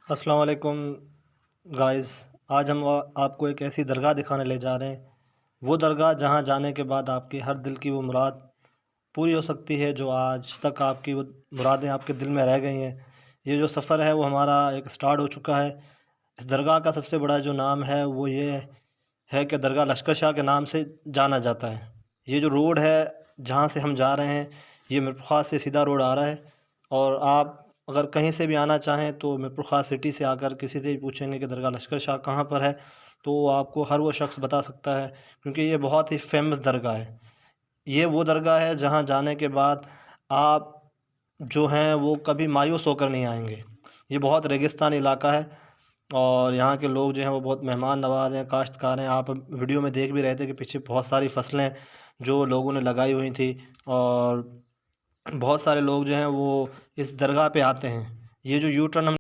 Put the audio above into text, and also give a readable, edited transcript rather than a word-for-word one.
السلام علیکم گائز، آج ہم آپ کو ایک ایسی درگاہ دکھانے لے جا رہے ہیں۔ وہ درگاہ جہاں جانے کے بعد آپ کی ہر دل کی وہ مراد پوری ہو سکتی ہے جو آج تک آپ کی وہ مرادیں آپ کے دل میں رہ گئی ہیں۔ یہ جو سفر ہے وہ ہمارا ایک سٹارٹ ہو چکا ہے۔ اس درگاہ کا سب سے بڑا جو نام ہے وہ یہ ہے کہ درگاہ لشکر شاہ کے نام سے جانا جاتا ہے۔ یہ جو روڈ ہے جہاں سے ہم جا رہے ہیں یہ میرپور خاص سے سیدھا روڈ آ رہا ہے، اور آپ اگر کہیں سے بھی آنا چاہیں تو میرپور خاص سٹی سے آ کر کسی سے بھی پوچھیں گے کہ درگاہ لشکر شاہ کہاں پر ہے تو وہ آپ کو ہر وہ شخص بتا سکتا ہے، کیونکہ یہ بہت ہی فیمس درگاہ ہے۔ یہ وہ درگاہ ہے جہاں جانے کے بعد آپ جو ہیں وہ کبھی مایوس ہو کر نہیں آئیں گے۔ یہ بہت ریگستانی علاقہ ہے اور یہاں کے لوگ جو ہیں وہ بہت مہمان نواز ہیں، کاشتکار ہیں۔ آپ ویڈیو میں دیکھ بھی رہے تھے کہ پیچھے بہت ساری فصلیں جو لوگوں نے لگائی ہوئی تھی، اور بہت سارے لوگ جو ہیں وہ اس درگاہ پہ آتے ہیں۔ یہ جو یو ٹرن ہم